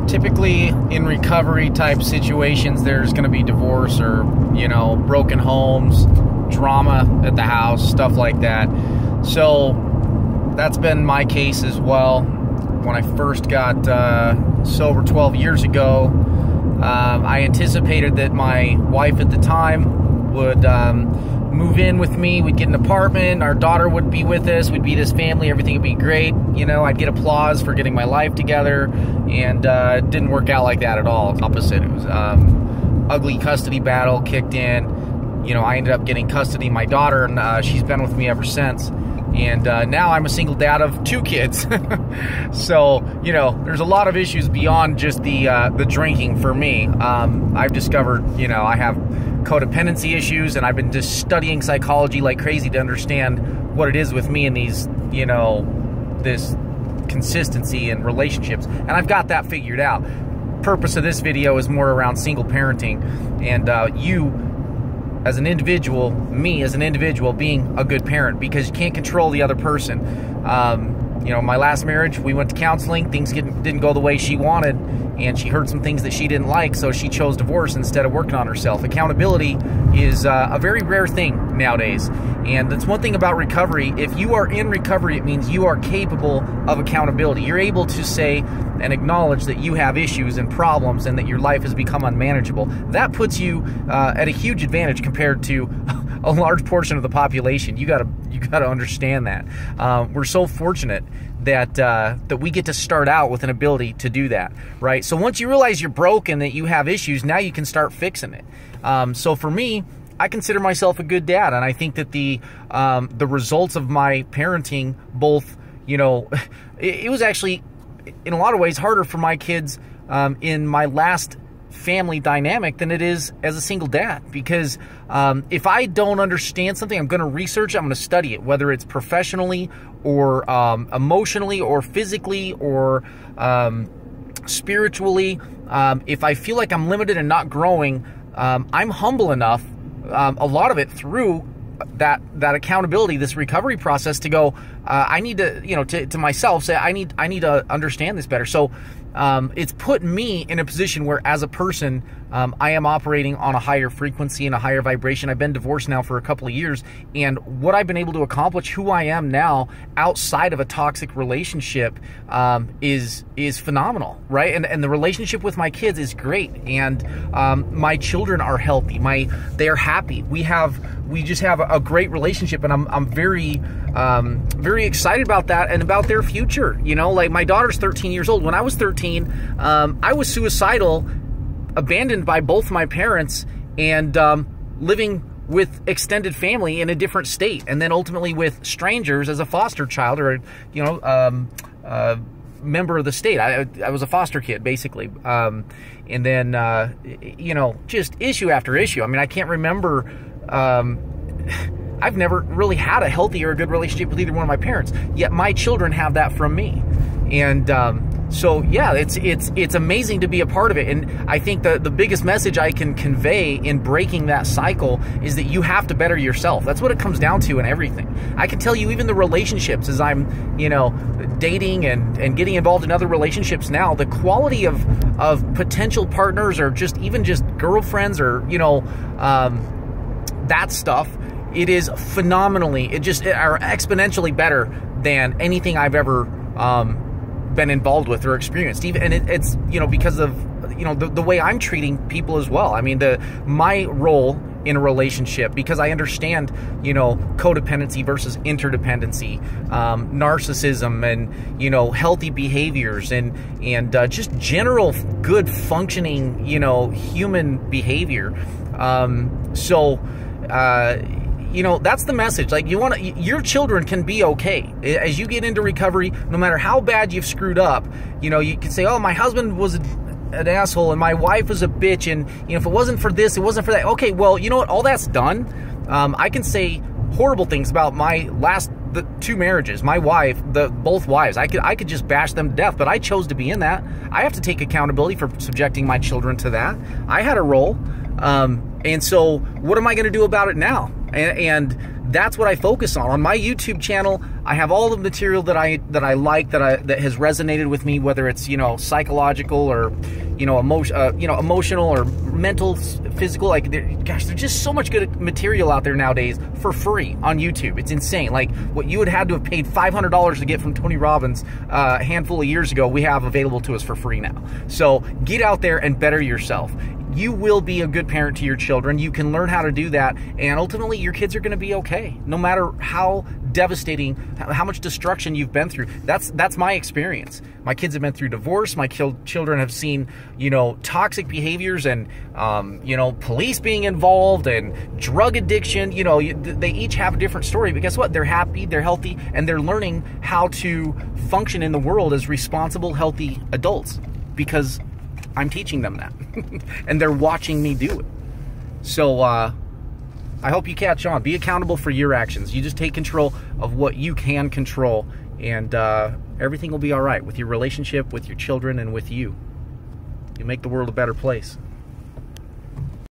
Typically in recovery type situations, there's going to be divorce or, broken homes, drama at the house, stuff like that. So that's been my case as well. When I first got sober 12 years ago, I anticipated that my wife at the time would move in with me. We'd get an apartment. Our daughter would be with us. We'd be this family. Everything would be great. I'd get applause for getting my life together, and it didn't work out like that at all. Opposite. It was ugly custody battle kicked in. I ended up getting custody of my daughter, and she's been with me ever since. And now I'm a single dad of 2 kids. So, there's a lot of issues beyond just the drinking for me. I've discovered, I have codependency issues, and I've been just studying psychology like crazy to understand what it is with me and these, this consistency in relationships. And I've got that figured out. Purpose of this video is more around single parenting, and you as an individual, me as an individual, being a good parent, because you can't control the other person. My last marriage, we went to counseling. Things didn't go the way she wanted, and she heard some things that she didn't like, so she chose divorce instead of working on herself. Accountability is a very rare thing nowadays, and that's one thing about recovery. If you are in recovery, it means you are capable of accountability. You're able to say and acknowledge that you have issues and problems and that your life has become unmanageable. That puts you at a huge advantage compared to a large portion of the population. You gotta understand that. We're so fortunate that we get to start out with an ability to do that, right? So once you realize you're broke and that you have issues, now you can start fixing it. So for me, I consider myself a good dad, and I think that the results of my parenting, both, it was actually in a lot of ways harder for my kids in my last family dynamic than it is as a single dad, because if I don't understand something, I'm going to research it, I'm going to study it, whether it's professionally or emotionally or physically or spiritually. If I feel like I'm limited and not growing, I'm humble enough, a lot of it through that accountability, this recovery process, to go, I need to, to myself say, I need to understand this better. So it's put me in a position where, as a person, I am operating on a higher frequency and a higher vibration. I've been divorced now for a couple of years, and what I've been able to accomplish, who I am now outside of a toxic relationship, is phenomenal, right? And the relationship with my kids is great, and my children are healthy. They are happy. We just have a great relationship, and I'm very very excited about that and about their future. Like, my daughter's 13 years old. When I was 13, I was suicidal, abandoned by both my parents, and living with extended family in a different state, and then ultimately with strangers as a foster child, or member of the state. I was a foster kid, basically. And then just issue after issue. I mean, I can't remember, I've never really had a healthy or a good relationship with either one of my parents, yet my children have that from me. And so yeah, it's amazing to be a part of it. And I think the biggest message I can convey in breaking that cycle is that you have to better yourself. That's what it comes down to in everything. I can tell you, even the relationships, as I'm dating and getting involved in other relationships now, the quality of potential partners, or just girlfriends, or that stuff, it is phenomenally, are exponentially better than anything I've ever been involved with or experienced. And it's because of the way I'm treating people as well. I mean, my role in a relationship, because I understand codependency versus interdependency, narcissism, and healthy behaviors, and just general good functioning human behavior. That's the message. Like, your children can be okay as you get into recovery. No matter how bad you've screwed up, you can say, oh, my husband was an asshole and my wife was a bitch, and if it wasn't for this, it wasn't for that. Okay, well, you know what? All that's done. I can say horrible things about the 2 marriages, my wife, both wives. I could just bash them to death, but I chose to be in that. I have to take accountability for subjecting my children to that. I had a role. And so what am I going to do about it now? And that's what I focus on. On my YouTube channel, I have all the material that I like, that has resonated with me, whether it's, you know, psychological or, you know, emotional or mental, physical. Like, gosh, there's just so much good material out there nowadays for free on YouTube. It's insane. Like, what you would have to have paid $500 to get from Tony Robbins a handful of years ago, we have available to us for free now. So get out there and better yourself. You will be a good parent to your children. You can learn how to do that, and ultimately your kids are going to be okay, no matter how devastating, how much destruction you've been through. That's my experience. My kids have been through divorce. My children have seen, you know, toxic behaviors and, you know, police being involved and drug addiction. You know, they each have a different story, but guess what? They're happy, they're healthy, and they're learning how to function in the world as responsible, healthy adults, because I'm teaching them that. And they're watching me do it. So I hope you catch on. Be accountable for your actions. You just take control of what you can control, and everything will be all right with your relationship, with your children, and with you. You make the world a better place.